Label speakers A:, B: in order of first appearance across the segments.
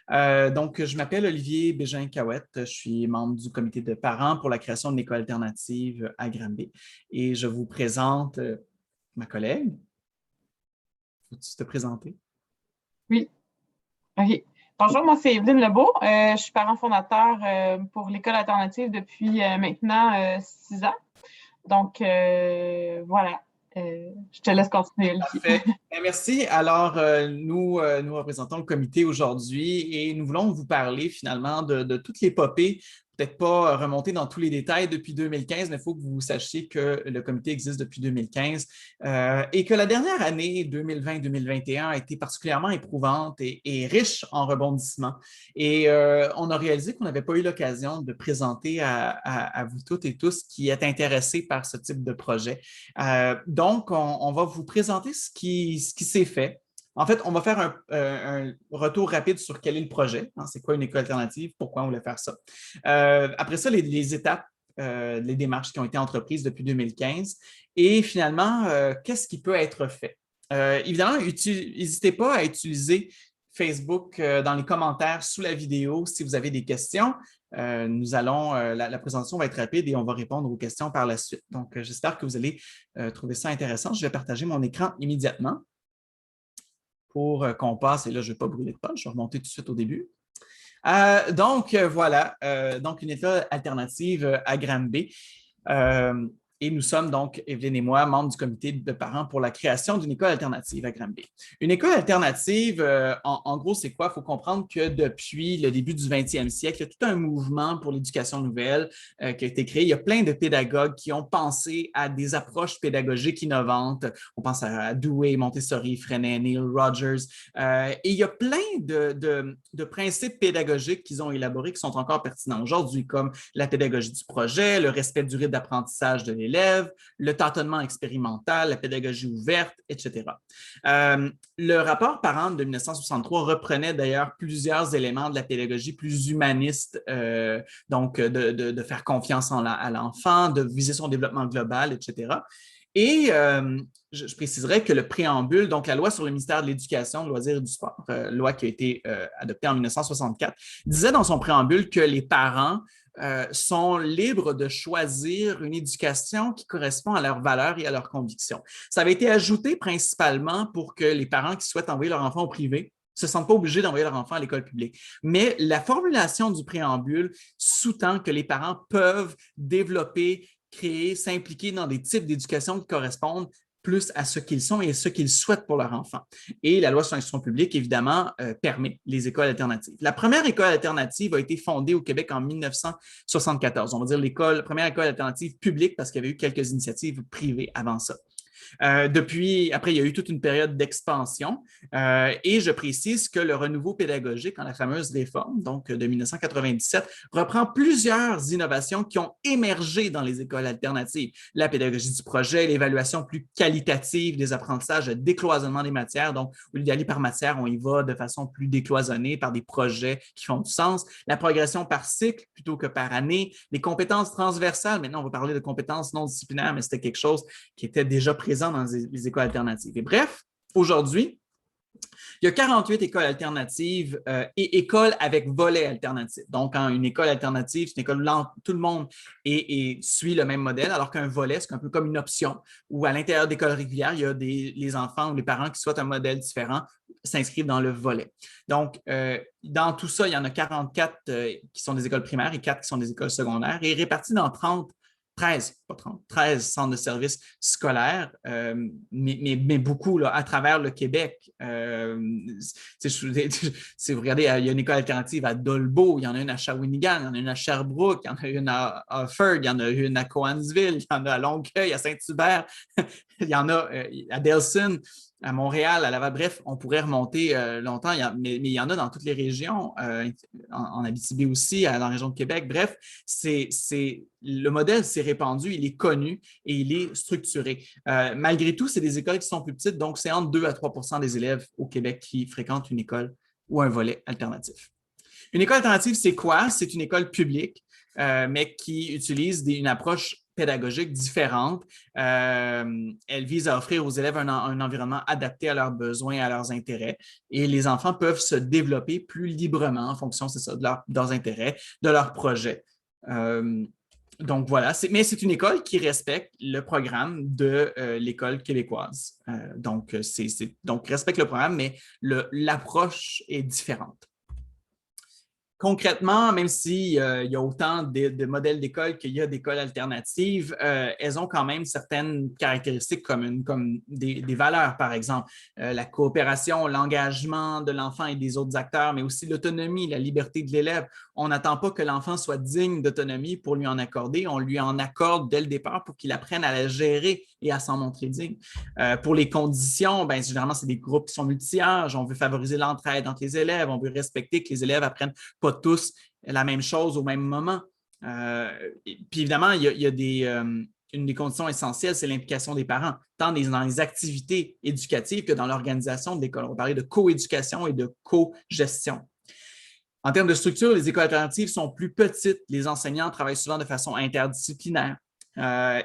A: Donc, je m'appelle Olivier Bégin-Cahouette. Je suis membre du comité de parents pour la création d'une école alternative à Granby. Et je vous présente ma collègue. Faut-tu te présenter?
B: Oui, OK. Bonjour, moi c'est Evelyne Lebeau. Je suis parent fondateur pour l'école alternative depuis maintenant 6 ans. Donc, voilà. Je te laisse continuer, Olivier.
A: Parfait. Merci. Alors, nous représentons le comité aujourd'hui et nous voulons vous parler finalement de toute l'épopée, peut-être pas remonter dans tous les détails depuis 2015, mais il faut que vous sachiez que le comité existe depuis 2015 et que la dernière année, 2020-2021, a été particulièrement éprouvante et riche en rebondissements. Et on a réalisé qu'on n'avait pas eu l'occasion de présenter à vous toutes et tous qui êtes intéressés par ce type de projet. Donc, on va vous présenter ce qui s'est fait. En fait, on va faire un retour rapide sur quel est le projet, hein, c'est quoi une école alternative, pourquoi on voulait faire ça. Après ça, les étapes, les démarches qui ont été entreprises depuis 2015 et finalement, qu'est-ce qui peut être fait. Évidemment, n'hésitez pas à utiliser Facebook dans les commentaires sous la vidéo si vous avez des questions. La présentation va être rapide et on va répondre aux questions par la suite. Donc, j'espère que vous allez trouver ça intéressant. Je vais partager mon écran immédiatement pour qu'on passe. Et là, je ne vais pas brûler de page, je vais remonter tout de suite au début. Voilà, donc une école alternative à Granby. Et nous sommes donc, Evelyne et moi, membres du comité de parents pour la création d'une école alternative à Granby. Une école alternative, en gros, c'est quoi? Il faut comprendre que depuis le début du 20e siècle, il y a tout un mouvement pour l'éducation nouvelle qui a été créé. Il y a plein de pédagogues qui ont pensé à des approches pédagogiques innovantes. On pense à Dewey, Montessori, Freinet, Neil Rogers. Et il y a plein de principes pédagogiques qu'ils ont élaborés qui sont encore pertinents aujourd'hui, comme la pédagogie du projet, le respect du rythme d'apprentissage de l'élève, le tâtonnement expérimental, la pédagogie ouverte, etc. Le rapport Parent de 1963 reprenait d'ailleurs plusieurs éléments de la pédagogie plus humaniste, donc de faire confiance à l'enfant, de viser son développement global, etc. Et je préciserai que le préambule, donc la loi sur le ministère de l'Éducation, de loisirs et du sport, loi qui a été adoptée en 1964, disait dans son préambule que les parents sont libres de choisir une éducation qui correspond à leurs valeurs et à leurs convictions. Ça avait été ajouté principalement pour que les parents qui souhaitent envoyer leur enfant au privé ne se sentent pas obligés d'envoyer leur enfant à l'école publique. Mais la formulation du préambule sous-tend que les parents peuvent développer, créer, s'impliquer dans des types d'éducation qui correspondent plus à ce qu'ils sont et à ce qu'ils souhaitent pour leur enfant. Et la loi sur l'instruction publique, évidemment, permet les écoles alternatives. La première école alternative a été fondée au Québec en 1974. On va dire première école alternative publique parce qu'il y avait eu quelques initiatives privées avant ça. Après, il y a eu toute une période d'expansion et je précise que le renouveau pédagogique dans la fameuse réforme, donc de 1997, reprend plusieurs innovations qui ont émergé dans les écoles alternatives. La pédagogie du projet, l'évaluation plus qualitative des apprentissages, le décloisonnement des matières. Donc, au lieu d'aller par matière, on y va de façon plus décloisonnée par des projets qui font du sens. La progression par cycle plutôt que par année. Les compétences transversales. Maintenant, on va parler de compétences non disciplinaires, mais c'était quelque chose qui était déjà présent dans les écoles alternatives. Et bref, aujourd'hui, il y a 48 écoles alternatives et écoles avec volet alternatif. Donc, une école alternative, c'est une école où tout le monde suit le même modèle, alors qu'un volet, c'est un peu comme une option où à l'intérieur d'écoles régulières, il y a les enfants ou les parents qui souhaitent un modèle différent s'inscrivent dans le volet. Donc, dans tout ça, il y en a 44 qui sont des écoles primaires et 4 qui sont des écoles secondaires et répartis dans 13 centres de services scolaires, mais beaucoup là, à travers le Québec. Si vous regardez, il y a une école alternative à Dolbeau, il y en a une à Shawinigan, il y en a une à Sherbrooke, il y en a une à Offord, il y en a une à Cowansville, il y en a à Longueuil, à Saint-Hubert, il y en a à Delson, à Montréal, à Laval. Bref, on pourrait remonter longtemps, mais il y en a dans toutes les régions, en Abitibi aussi, dans la région de Québec. Bref, le modèle s'est répandu, il est connu et il est structuré. Malgré tout, c'est des écoles qui sont plus petites, donc c'est entre 2 à 3 des élèves au Québec qui fréquentent une école ou un volet alternatif. Une école alternative, c'est quoi? C'est une école publique, mais qui utilise une approche pédagogique différente. Elle vise à offrir aux élèves un environnement adapté à leurs besoins et à leurs intérêts. Et les enfants peuvent se développer plus librement en fonction, c'est ça, de leurs intérêts, de leurs projets. Donc voilà, mais c'est une école qui respecte le programme de l'école québécoise. Donc respecte le programme, mais l'approche est différente. Concrètement, même s'il y a autant de modèles d'école qu'il y a d'écoles alternatives, elles ont quand même certaines caractéristiques communes, comme des valeurs, par exemple, la coopération, l'engagement de l'enfant et des autres acteurs, mais aussi l'autonomie, la liberté de l'élève. On n'attend pas que l'enfant soit digne d'autonomie pour lui en accorder, on lui en accorde dès le départ pour qu'il apprenne à la gérer et à s'en montrer digne. Pour les conditions, bien, généralement, c'est des groupes qui sont multi-âges, on veut favoriser l'entraide entre les élèves, on veut respecter que les élèves apprennent pas tous la même chose au même moment. Puis évidemment, il y a une des conditions essentielles, c'est l'implication des parents, tant dans les activités éducatives que dans l'organisation de l'école. On va parler de coéducation et de co-gestion. En termes de structure, les écoles alternatives sont plus petites. Les enseignants travaillent souvent de façon interdisciplinaire.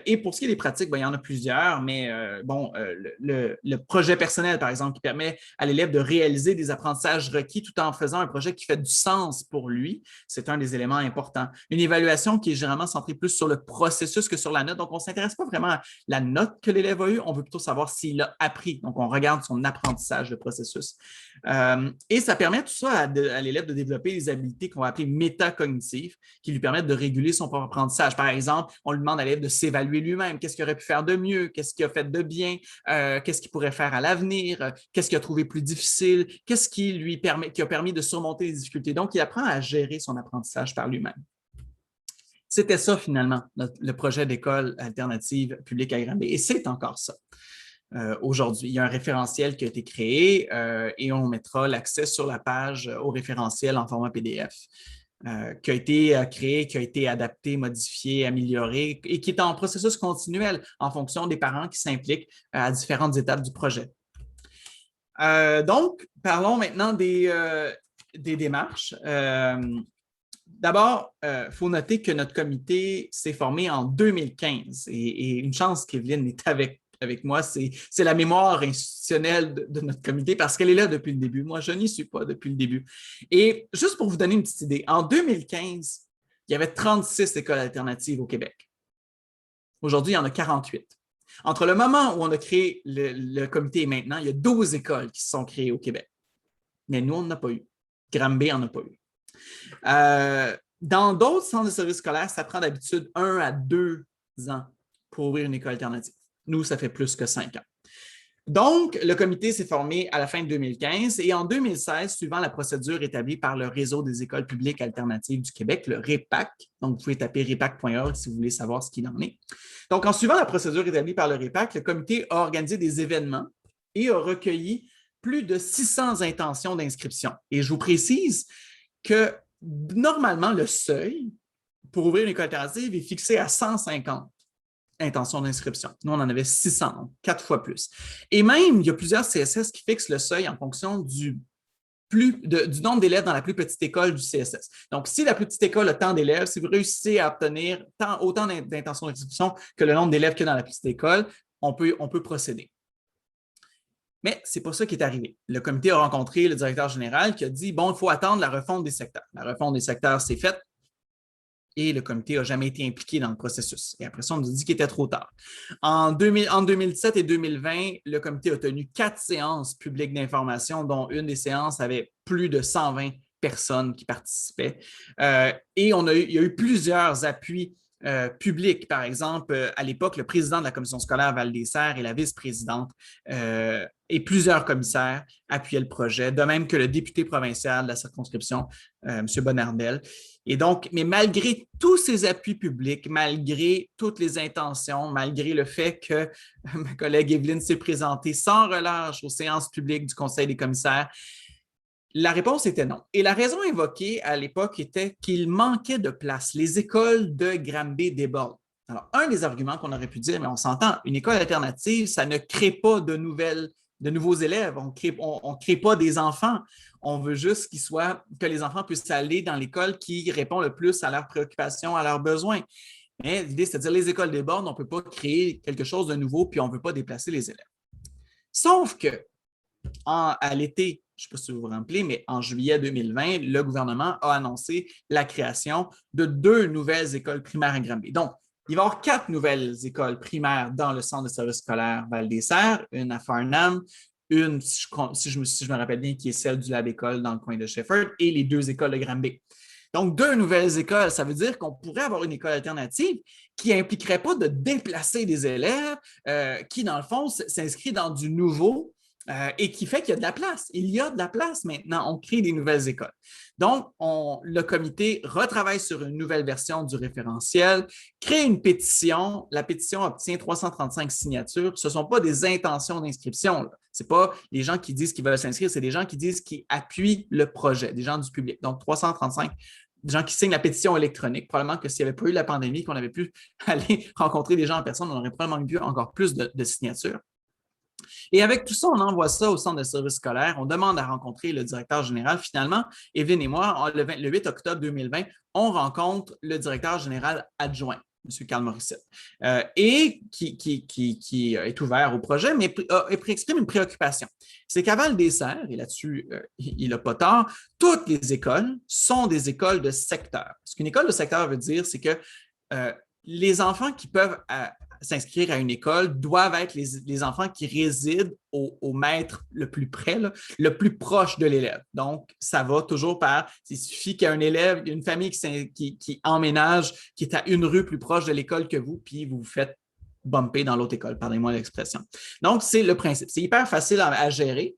A: Et pour ce qui est des pratiques, bien, il y en a plusieurs, mais le projet personnel, par exemple, qui permet à l'élève de réaliser des apprentissages requis tout en faisant un projet qui fait du sens pour lui, c'est un des éléments importants. Une évaluation qui est généralement centrée plus sur le processus que sur la note. Donc, on ne s'intéresse pas vraiment à la note que l'élève a eue, on veut plutôt savoir s'il a appris. Donc, on regarde son apprentissage de processus. Et ça permet tout ça à l'élève de développer des habiletés qu'on va appeler métacognitives, qui lui permettent de réguler son propre apprentissage. Par exemple, on lui demande à l'élève de s'évaluer lui-même. Qu'est-ce qu'il aurait pu faire de mieux? Qu'est-ce qu'il a fait de bien? Qu'est-ce qu'il pourrait faire à l'avenir? Qu'est-ce qu'il a trouvé plus difficile? Qu'est-ce qui a permis de surmonter les difficultés? Donc, il apprend à gérer son apprentissage par lui-même. C'était ça, finalement, le projet d'école alternative publique à Granby. Et c'est encore ça. Aujourd'hui. Il y a un référentiel qui a été créé et on mettra l'accès sur la page au référentiel en format PDF. Qui a été créé, qui a été adapté, modifié, amélioré et qui est en processus continuel en fonction des parents qui s'impliquent à différentes étapes du projet. Donc, parlons maintenant des démarches. D'abord, il faut noter que notre comité s'est formé en 2015 et une chance qu'Evelyne est avec moi, c'est la mémoire institutionnelle de notre comité parce qu'elle est là depuis le début. Moi, je n'y suis pas depuis le début. Et juste pour vous donner une petite idée, en 2015, il y avait 36 écoles alternatives au Québec. Aujourd'hui, il y en a 48. Entre le moment où on a créé le comité et maintenant, il y a 12 écoles qui se sont créées au Québec. Mais nous, on n'en a pas eu. Granby n'en a pas eu. Dans d'autres centres de services scolaires, ça prend d'habitude 1 à 2 ans pour ouvrir une école alternative. Nous, ça fait plus que 5 ans. Donc, le comité s'est formé à la fin de 2015 et en 2016, suivant la procédure établie par le Réseau des écoles publiques alternatives du Québec, le REPAC. Donc, vous pouvez taper repac.org si vous voulez savoir ce qu'il en est. Donc, en suivant la procédure établie par le REPAC, le comité a organisé des événements et a recueilli plus de 600 intentions d'inscription. Et je vous précise que normalement, le seuil pour ouvrir une école alternative est fixé à 150 intentions d'inscription. Nous, on en avait 600, donc 4 fois plus. Et même, il y a plusieurs CSS qui fixent le seuil en fonction du nombre d'élèves dans la plus petite école du CSS. Donc, si la plus petite école a tant d'élèves, si vous réussissez à obtenir autant d'intentions d'inscription que le nombre d'élèves qu'il y a dans la petite école, on peut procéder. Mais ce n'est pas ça qui est arrivé. Le comité a rencontré le directeur général qui a dit, bon, il faut attendre la refonte des secteurs. La refonte des secteurs s'est faite et le comité n'a jamais été impliqué dans le processus. Et après ça, on nous a dit qu'il était trop tard. En 2017 et 2020, le comité a tenu 4 séances publiques d'information, dont une des séances avait plus de 120 personnes qui participaient. Et il y a eu plusieurs appuis publics. Par exemple, à l'époque, le président de la commission scolaire Val-des-Serres et la vice-présidente et plusieurs commissaires appuyaient le projet, de même que le député provincial de la circonscription, M. Bonnardel. Et donc, mais malgré tous ces appuis publics, malgré toutes les intentions, malgré le fait que ma collègue Evelyne s'est présentée sans relâche aux séances publiques du Conseil des commissaires, la réponse était non. Et la raison invoquée à l'époque était qu'il manquait de place. Les écoles de Granby débordent. Alors, un des arguments qu'on aurait pu dire, mais on s'entend, une école alternative, ça ne crée pas de nouveaux élèves. On ne crée pas des enfants. On veut juste que les enfants puissent aller dans l'école qui répond le plus à leurs préoccupations, à leurs besoins. Mais l'idée, c'est-à-dire les écoles débordent, on ne peut pas créer quelque chose de nouveau, puis on ne veut pas déplacer les élèves. Sauf que à l'été, je ne sais pas si vous vous rappelez, mais en juillet 2020, le gouvernement a annoncé la création de 2 nouvelles écoles primaires à Granby. Donc, il va y avoir 4 nouvelles écoles primaires dans le centre de service scolaire Val-des-Serres, une à Farnham, une, si je me rappelle bien, qui est celle du Lab École dans le coin de Shefford, et les 2 écoles de Granby. Donc, 2 nouvelles écoles, ça veut dire qu'on pourrait avoir une école alternative qui n'impliquerait pas de déplacer des élèves, qui, dans le fond, s'inscrit dans du nouveau et qui fait qu'il y a de la place. Il y a de la place maintenant. On crée des nouvelles écoles. Donc, le comité retravaille sur une nouvelle version du référentiel, crée une pétition. La pétition obtient 335 signatures. Ce ne sont pas des intentions d'inscription. Ce n'est pas les gens qui disent qu'ils veulent s'inscrire, c'est des gens qui disent qu'ils appuient le projet, des gens du public. Donc, 335 gens qui signent la pétition électronique. Probablement que s'il n'y avait pas eu la pandémie, qu'on avait pu aller rencontrer des gens en personne, on aurait probablement eu encore plus de signatures. Et avec tout ça, on envoie ça au centre de service scolaire. On demande à rencontrer le directeur général. Finalement, Evelyne et moi, le 8 octobre 2020, on rencontre le directeur général adjoint, M. Carl Morissette, et qui est ouvert au projet, mais exprime une préoccupation. C'est qu'à Val-des-Serres, et là-dessus, il n'a pas tort, toutes les écoles sont des écoles de secteur. Ce qu'une école de secteur veut dire, c'est que les enfants qui peuvent s'inscrire à une école doivent être les enfants qui résident au maître le plus près, là, le plus proche de l'élève. Donc, ça va toujours il suffit qu'il y ait un élève, une famille qui emménage, qui est à une rue plus proche de l'école que vous, puis vous vous faites bumper dans l'autre école, pardonnez-moi l'expression. Donc, c'est le principe. C'est hyper facile à gérer,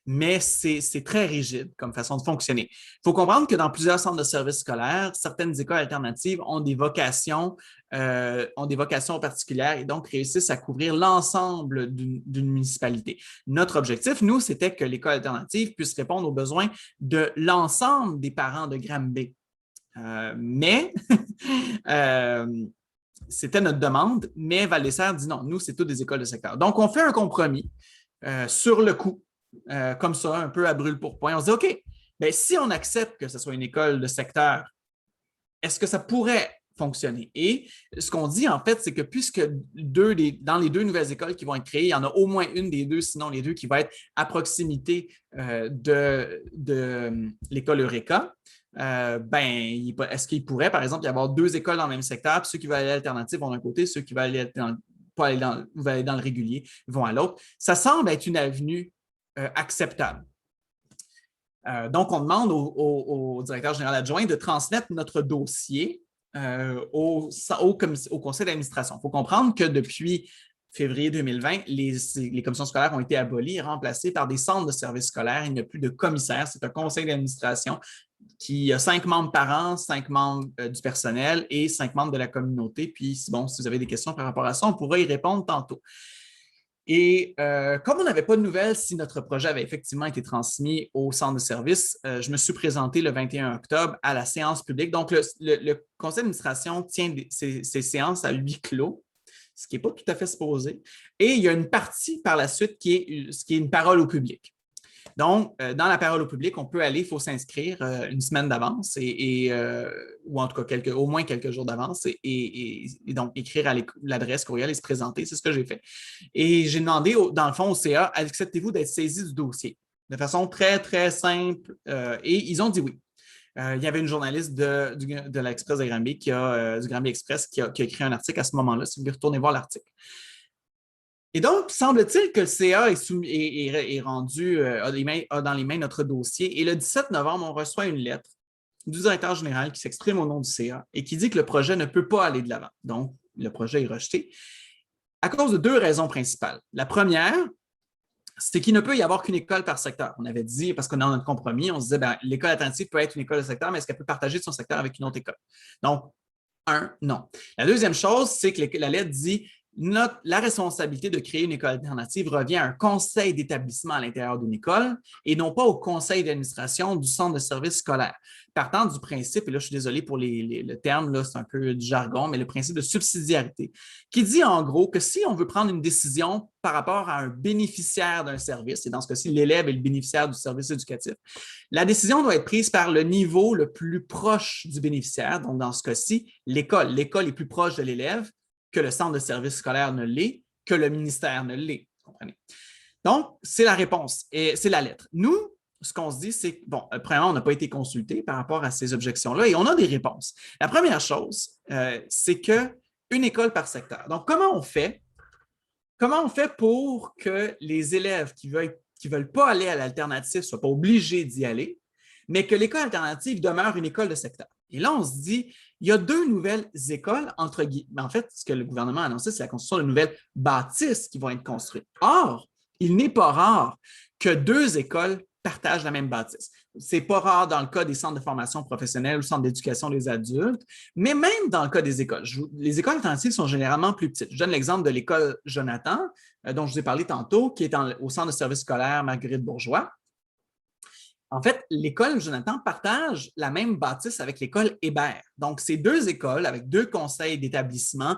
A: mais c'est très rigide comme façon de fonctionner. Il faut comprendre que dans plusieurs centres de services scolaires, certaines écoles alternatives ont des vocations particulières et donc réussissent à couvrir l'ensemble d'une municipalité. Notre objectif, nous, c'était que l'école alternative puisse répondre aux besoins de l'ensemble des parents de Granby. Mais c'était notre demande, mais Val-des-Serres dit non, nous, c'est toutes des écoles de secteur. Donc, on fait un compromis sur le coup. Comme ça, un peu à brûle-pourpoint. On se dit, OK, bien, si on accepte que ce soit une école de secteur, est-ce que ça pourrait fonctionner? Et ce qu'on dit, en fait, c'est que puisque dans les 2 nouvelles écoles qui vont être créées, il y en a au moins une des 2, sinon les 2 qui va être à proximité de l'école Eureka, est-ce qu'il pourrait, par exemple, y avoir 2 écoles dans le même secteur, puis ceux qui veulent aller à l'alternative vont d'un côté, ceux qui veulent aller dans le régulier vont à l'autre. Ça semble être une avenue acceptable. Donc, on demande au directeur général adjoint de transmettre notre dossier au conseil d'administration. Il faut comprendre que depuis février 2020, les commissions scolaires ont été abolies et remplacées par des centres de services scolaires. Il n'y a plus de commissaires. C'est un conseil d'administration qui a 5 membres par an, 5 membres du personnel et 5 membres de la communauté. Puis, si vous avez des questions par rapport à ça, on pourra y répondre tantôt. Et comme on n'avait pas de nouvelles si notre projet avait effectivement été transmis au centre de service, je me suis présenté le 21 octobre à la séance publique. Donc, le conseil d'administration tient ses séances à huis clos, ce qui n'est pas tout à fait supposé. Et il y a une partie par la suite qui est une parole au public. Donc, dans la parole au public, on peut aller, il faut s'inscrire une semaine d'avance ou en tout cas au moins quelques jours d'avance et donc écrire à l'adresse courriel et se présenter. C'est ce que j'ai fait. Et j'ai demandé, dans le fond, au CA, acceptez-vous d'être saisi du dossier de façon très, très simple et ils ont dit oui. Il y avait une journaliste de l'Express de Granby, du Granby Express, qui a écrit un article à ce moment-là. Si vous voulez retourner voir l'article. Et donc, semble-t-il que le CA est rendu, a dans les mains notre dossier. Et le 17 novembre, on reçoit une lettre du directeur général qui s'exprime au nom du CA et qui dit que le projet ne peut pas aller de l'avant. Donc, le projet est rejeté à cause de 2 raisons principales. La première, c'est qu'il ne peut y avoir qu'une école par secteur. On avait dit, parce qu'on a notre compromis, on se disait, l'école alternative peut être une école de secteur, mais est-ce qu'elle peut partager son secteur avec une autre école? Donc, non. La deuxième chose, c'est que la lettre dit la responsabilité de créer une école alternative revient à un conseil d'établissement à l'intérieur d'une école et non pas au conseil d'administration du centre de service scolaire. Partant du principe, et là je suis désolé pour le terme, là c'est un peu du jargon, mais le principe de subsidiarité, qui dit en gros que si on veut prendre une décision par rapport à un bénéficiaire d'un service, et dans ce cas-ci l'élève est le bénéficiaire du service éducatif, la décision doit être prise par le niveau le plus proche du bénéficiaire, donc dans ce cas-ci l'école. L'école est plus proche de l'élève que le centre de service scolaire ne l'est, que le ministère ne l'est. Comprenez? Donc, c'est la réponse et c'est la lettre. Nous, ce qu'on se dit, c'est que, bon, premièrement, on n'a pas été consulté par rapport à ces objections-là et on a des réponses. La première chose, c'est qu'une école par secteur. Donc, comment on fait? Comment on fait pour que les élèves qui ne veulent pas aller à l'alternative ne soient pas obligés d'y aller, mais que l'école alternative demeure une école de secteur? Et là, on se dit, il y a deux nouvelles écoles, entre guillemets. En fait, ce que le gouvernement a annoncé, c'est la construction de nouvelles bâtisses qui vont être construites. Or, il n'est pas rare que deux écoles partagent la même bâtisse. Ce n'est pas rare dans le cas des centres de formation professionnelle ou centres d'éducation des adultes, mais même dans le cas des écoles. Les écoles alternatives sont généralement plus petites. Je donne l'exemple de l'école Jonathan, dont je vous ai parlé tantôt, qui est au centre de service scolaire Marguerite Bourgeois. En fait, l'école Jonathan partage la même bâtisse avec l'école Hébert. Donc, c'est deux écoles avec deux conseils d'établissement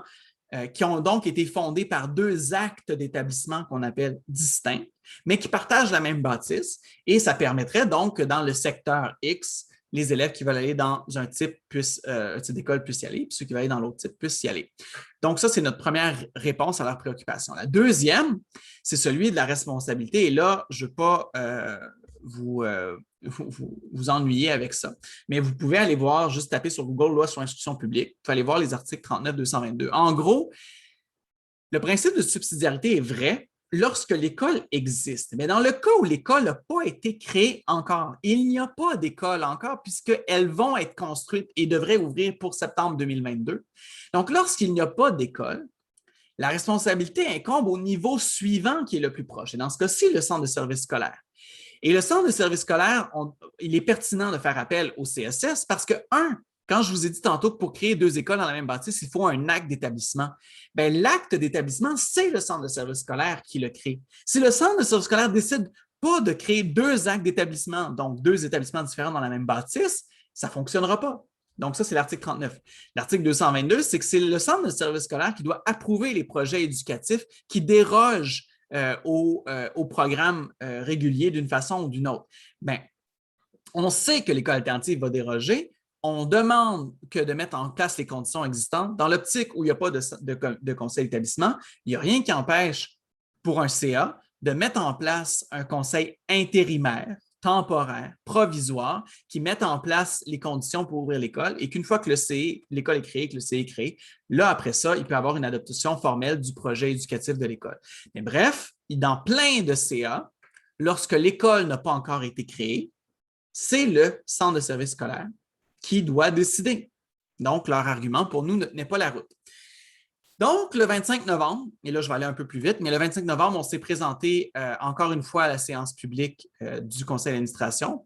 A: qui ont donc été fondés par deux actes d'établissement qu'on appelle distincts, mais qui partagent la même bâtisse. Et ça permettrait donc que dans le secteur X, les élèves qui veulent aller dans un type d'école puissent y aller, puis ceux qui veulent aller dans l'autre type puissent y aller. Donc, ça, c'est notre première réponse à leur préoccupation. La deuxième, c'est celui de la responsabilité. Et là, je ne veux pas vous ennuyer avec ça. Mais vous pouvez aller voir, juste taper sur Google Loi sur l'instruction publique. Vous pouvez aller voir les articles 39-222. En gros, le principe de subsidiarité est vrai lorsque l'école existe. Mais dans le cas où l'école n'a pas été créée encore, il n'y a pas d'école encore puisqu'elles vont être construites et devraient ouvrir pour septembre 2022. Donc, lorsqu'il n'y a pas d'école, la responsabilité incombe au niveau suivant qui est le plus proche. Et dans ce cas-ci, le centre de service scolaire. Et le centre de service scolaire, il est pertinent de faire appel au CSS parce que, quand je vous ai dit tantôt que pour créer deux écoles dans la même bâtisse, il faut un acte d'établissement. Bien, l'acte d'établissement, c'est le centre de service scolaire qui le crée. Si le centre de service scolaire décide pas de créer deux actes d'établissement, donc deux établissements différents dans la même bâtisse, ça ne fonctionnera pas. Donc, ça, c'est l'article 39. L'article 222, c'est que c'est le centre de service scolaire qui doit approuver les projets éducatifs qui dérogent au programme régulier d'une façon ou d'une autre. Bien, on sait que l'école alternative va déroger. On demande que de mettre en place les conditions existantes. Dans l'optique où il n'y a pas de conseil d'établissement, il n'y a rien qui empêche pour un CA de mettre en place un conseil intérimaire, temporaire, provisoire, qui mette en place les conditions pour ouvrir l'école et qu'une fois que l'école est créée, que le CA est créé, là, après ça, il peut y avoir une adoption formelle du projet éducatif de l'école. Mais bref, dans plein de CA, lorsque l'école n'a pas encore été créée, c'est le centre de service scolaire qui doit décider. Donc, leur argument pour nous n'est pas la route. Donc, le 25 novembre, et là, je vais aller un peu plus vite, mais le 25 novembre, on s'est présenté encore une fois à la séance publique du conseil d'administration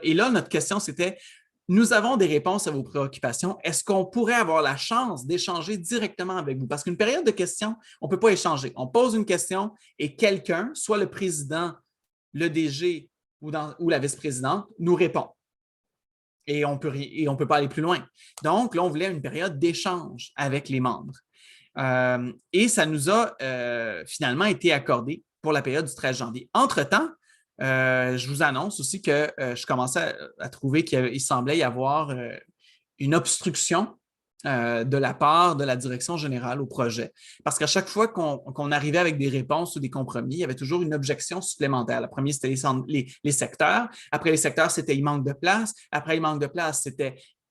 A: et là, notre question, c'était, nous avons des réponses à vos préoccupations. Est-ce qu'on pourrait avoir la chance d'échanger directement avec vous? Parce qu'une période de questions, on ne peut pas échanger. On pose une question et quelqu'un, soit le président, le DG ou la vice-présidente, nous répond. Et on peut pas aller plus loin. Donc, là, on voulait une période d'échange avec les membres. Et ça nous a finalement été accordé pour la période du 13 janvier. Entre-temps, je vous annonce aussi que je commençais à trouver qu'il semblait y avoir une obstruction de la part de la direction générale au projet. Parce qu'à chaque fois qu'on arrivait avec des réponses ou des compromis, il y avait toujours une objection supplémentaire. Le premier, c'était les secteurs. Après les secteurs, c'était il manque de place. Après, il manque de place,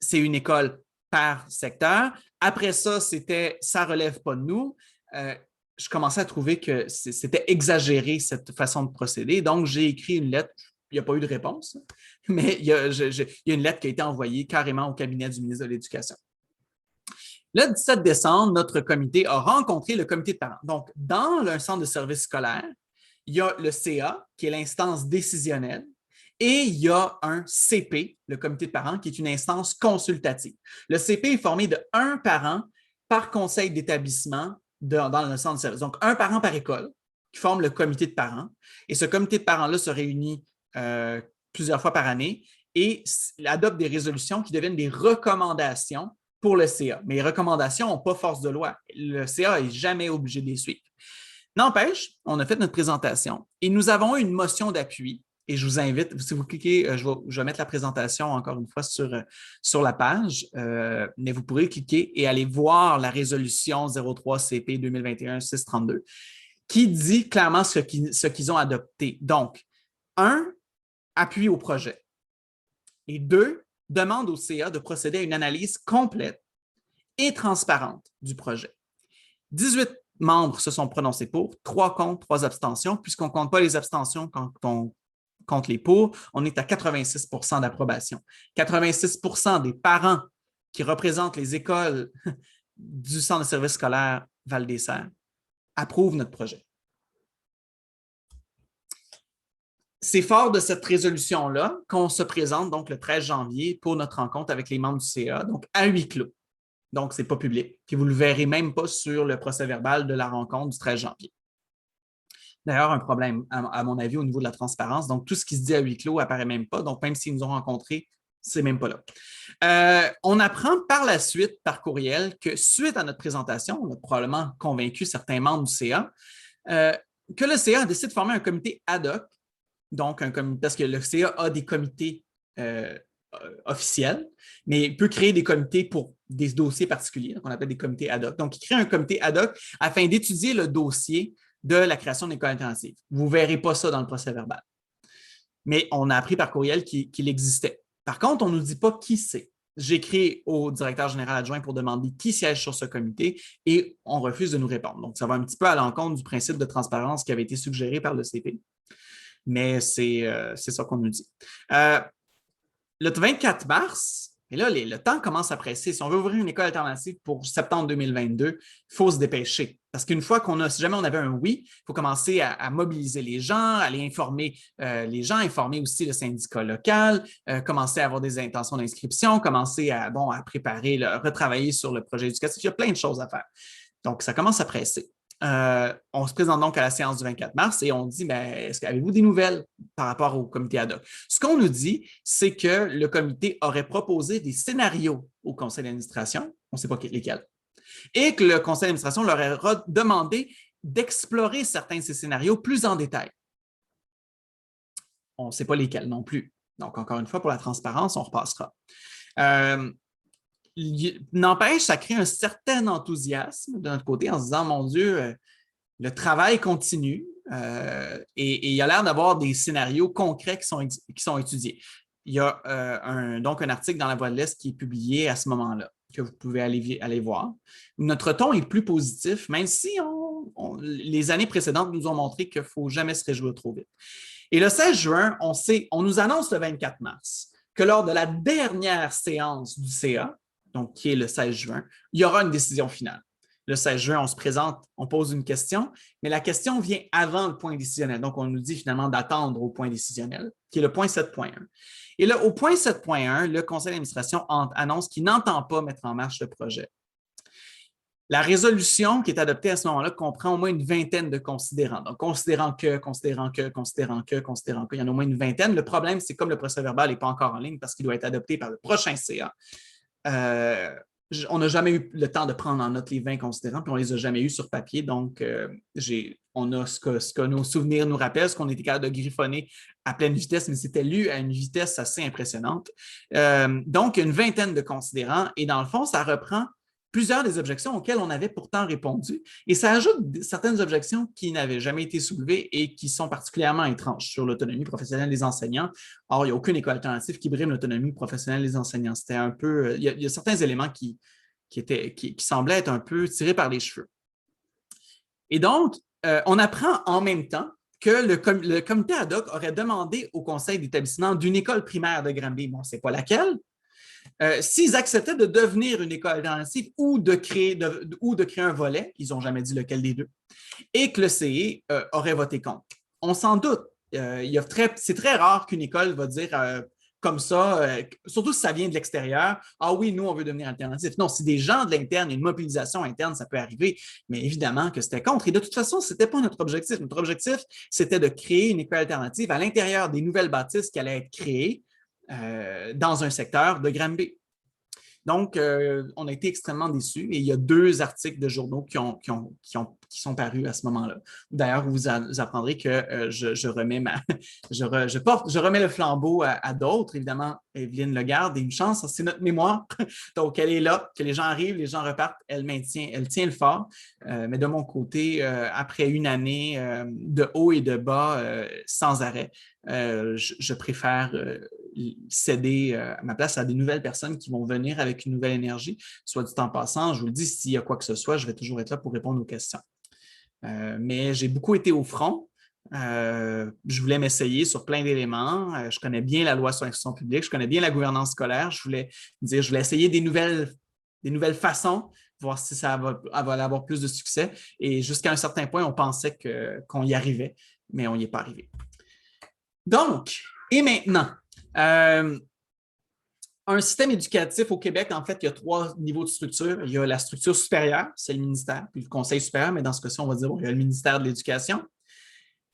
A: c'est une école par secteur. Après ça, c'était ça ne relève pas de nous. Je commençais à trouver que c'était exagéré, cette façon de procéder. Donc, j'ai écrit une lettre. Il n'y a pas eu de réponse, mais il y a une lettre qui a été envoyée carrément au cabinet du ministre de l'Éducation. Le 17 décembre, notre comité a rencontré le comité de parents. Donc, dans un centre de service scolaire, il y a le CA, qui est l'instance décisionnelle, et il y a un CP, le comité de parents, qui est une instance consultative. Le CP est formé de 1 parent par conseil d'établissement dans le centre de service. Donc, un parent par école qui forme le comité de parents. Et ce comité de parents-là se réunit plusieurs fois par année et adopte des résolutions qui deviennent des recommandations pour le CA. Mais les recommandations n'ont pas force de loi. Le CA n'est jamais obligé de les suivre. N'empêche, on a fait notre présentation et nous avons eu une motion d'appui. Et je vous invite, si vous cliquez, je vais mettre la présentation encore une fois sur la page, mais vous pourrez cliquer et aller voir la résolution 03CP 2021-632 qui dit clairement ce qu'ils ont adopté. Donc, 1, appui au projet. Et 2, demande au CA de procéder à une analyse complète et transparente du projet. 18 membres se sont prononcés pour, 3 contre, 3 abstentions. Puisqu'on ne compte pas les abstentions quand on compte les pour, on est à 86 % d'approbation. 86 % des parents qui représentent les écoles du centre de service scolaire Val-des-Serres approuvent notre projet. C'est fort de cette résolution-là qu'on se présente donc le 13 janvier pour notre rencontre avec les membres du CA, donc à huis clos. Donc, ce n'est pas public. Puis vous ne le verrez même pas sur le procès-verbal de la rencontre du 13 janvier. D'ailleurs, un problème, à mon avis, au niveau de la transparence. Donc, tout ce qui se dit à huis clos n'apparaît même pas. Donc, même s'ils nous ont rencontrés, ce n'est même pas là. On apprend par la suite, par courriel, que suite à notre présentation, on a probablement convaincu certains membres du CA, que le CA a décidé de former un comité ad hoc. Donc, parce que le CA a des comités officiels, mais il peut créer des comités pour des dossiers particuliers, qu'on appelle des comités ad hoc. Donc, il crée un comité ad hoc afin d'étudier le dossier de la création d'une école alternative. Vous ne verrez pas ça dans le procès-verbal. Mais on a appris par courriel qu'il existait. Par contre, on ne nous dit pas qui c'est. J'écris au directeur général adjoint pour demander qui siège sur ce comité et on refuse de nous répondre. Donc, ça va un petit peu à l'encontre du principe de transparence qui avait été suggéré par le CP. Mais c'est ça qu'on nous dit. Le 24 mars, et là, le temps commence à presser. Si on veut ouvrir une école alternative pour septembre 2022, il faut se dépêcher. Parce qu'une fois si jamais on avait un oui, il faut commencer à mobiliser les gens, aller informer les gens, informer aussi le syndicat local, commencer à avoir des intentions d'inscription, commencer à préparer, retravailler sur le projet éducatif. Il y a plein de choses à faire. Donc, ça commence à presser. On se présente donc à la séance du 24 mars et on dit, avez-vous des nouvelles par rapport au comité ad hoc? Ce qu'on nous dit, c'est que le comité aurait proposé des scénarios au conseil d'administration, on ne sait pas lesquels, et que le conseil d'administration leur aurait demandé d'explorer certains de ces scénarios plus en détail. On ne sait pas lesquels non plus. Donc, encore une fois, pour la transparence, on repassera. N'empêche, ça crée un certain enthousiasme de notre côté en se disant, mon Dieu, le travail continue et il y a l'air d'avoir des scénarios concrets qui sont étudiés. Il y a donc un article dans La Voix de l'Est qui est publié à ce moment-là, que vous pouvez aller voir. Notre ton est plus positif, même si les années précédentes nous ont montré qu'il ne faut jamais se réjouir trop vite. Et le 16 juin, on nous annonce le 24 mars que lors de la dernière séance du CA, donc qui est le 16 juin, il y aura une décision finale. Le 16 juin, on se présente, on pose une question, mais la question vient avant le point décisionnel. Donc, on nous dit finalement d'attendre au point décisionnel, qui est le point 7.1. Et là, au point 7.1, le conseil d'administration annonce qu'il n'entend pas mettre en marche le projet. La résolution qui est adoptée à ce moment-là comprend au moins une vingtaine de considérants. Donc, considérant que, il y en a au moins une vingtaine. Le problème, c'est comme le procès-verbal n'est pas encore en ligne parce qu'il doit être adopté par le prochain CA. On n'a jamais eu le temps de prendre en note les 20 considérants, puis on ne les a jamais eus sur papier. Donc, on a ce que nos souvenirs nous rappellent, ce qu'on était capable de griffonner à pleine vitesse, mais c'était lu à une vitesse assez impressionnante. Donc, une vingtaine de considérants. Et dans le fond, ça reprend plusieurs des objections auxquelles on avait pourtant répondu. Et ça ajoute certaines objections qui n'avaient jamais été soulevées et qui sont particulièrement étranges sur l'autonomie professionnelle des enseignants. Or, il n'y a aucune école alternative qui brime l'autonomie professionnelle des enseignants. C'était un peu... Il y a certains éléments qui semblaient être un peu tirés par les cheveux. Et donc, on apprend en même temps que le comité ad hoc aurait demandé au conseil d'établissement d'une école primaire de Granby, bon, on ne sait pas laquelle, s'ils acceptaient de devenir une école alternative ou de créer un volet, ils n'ont jamais dit lequel des deux, et que le CE aurait voté contre. On s'en doute. C'est très rare qu'une école va dire comme ça, surtout si ça vient de l'extérieur. Ah oui, nous, on veut devenir alternatif. Non, si des gens de l'interne, une mobilisation interne, ça peut arriver, mais évidemment que c'était contre. Et de toute façon, ce n'était pas notre objectif. Notre objectif, c'était de créer une école alternative à l'intérieur des nouvelles bâtisses qui allaient être créées dans un secteur de Granby. Donc, on a été extrêmement déçus et il y a 2 articles de journaux qui sont parus à ce moment-là. D'ailleurs, vous apprendrez que je remets le flambeau à d'autres. Évidemment, Evelyne le garde et une chance, c'est notre mémoire. Donc, elle est là, que les gens arrivent, les gens repartent, elle tient le fort. Mais de mon côté, après une année de haut et de bas sans arrêt, je préfère céder ma place à des nouvelles personnes qui vont venir avec une nouvelle énergie. Soit du temps passant, je vous le dis, s'il y a quoi que ce soit, je vais toujours être là pour répondre aux questions. Mais j'ai beaucoup été au front. Je voulais m'essayer sur plein d'éléments. Je connais bien la loi sur l'instruction publique, je connais bien la gouvernance scolaire. Je voulais essayer des nouvelles façons, voir si ça va avoir plus de succès. Et jusqu'à un certain point, on pensait qu'on y arrivait, mais on n'y est pas arrivé. Donc, et maintenant, un système éducatif au Québec, en fait, il y a 3 niveaux de structure. Il y a la structure supérieure, c'est le ministère, puis le Conseil supérieur, mais dans ce cas-ci, on va dire il y a le ministère de l'Éducation.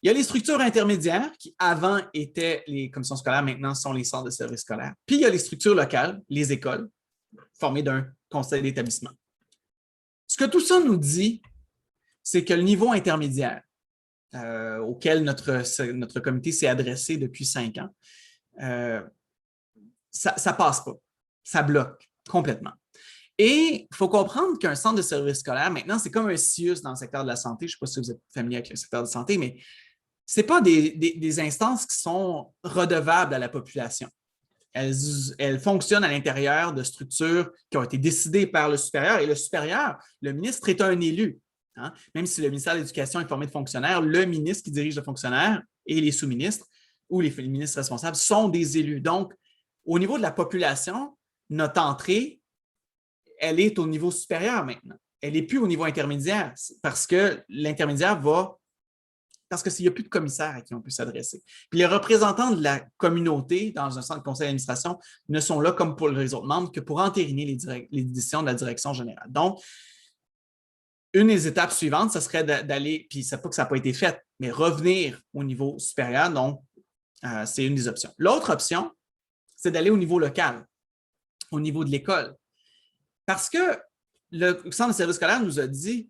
A: Il y a les structures intermédiaires qui, avant, étaient les commissions scolaires, maintenant sont les centres de services scolaires. Puis, il y a les structures locales, les écoles, formées d'un conseil d'établissement. Ce que tout ça nous dit, c'est que le niveau intermédiaire, auquel notre comité s'est adressé depuis 5 ans, ça ne passe pas. Ça bloque complètement. Et il faut comprendre qu'un centre de service scolaire, maintenant, c'est comme un CIUS dans le secteur de la santé. Je ne sais pas si vous êtes familier avec le secteur de la santé, mais ce n'est pas des instances qui sont redevables à la population. Elles fonctionnent à l'intérieur de structures qui ont été décidées par le supérieur. Et le supérieur, le ministre est un élu. Hein? Même si le ministère de l'Éducation est formé de fonctionnaires, le ministre qui dirige le fonctionnaire et les sous-ministres ou les ministres responsables sont des élus. Donc, au niveau de la population, notre entrée, elle est au niveau supérieur maintenant. Elle n'est plus au niveau intermédiaire parce que l'intermédiaire parce qu'il n'y a plus de commissaires à qui on peut s'adresser. Puis les représentants de la communauté dans un centre de conseil d'administration ne sont là, comme pour les autres membres, que pour entériner les décisions de la direction générale. Donc, une des étapes suivantes, ce serait d'aller, puis c'est pas que ça n'a pas été fait, mais revenir au niveau supérieur. Donc, c'est une des options. L'autre option, c'est d'aller au niveau local, au niveau de l'école. Parce que le Centre de services scolaires nous a dit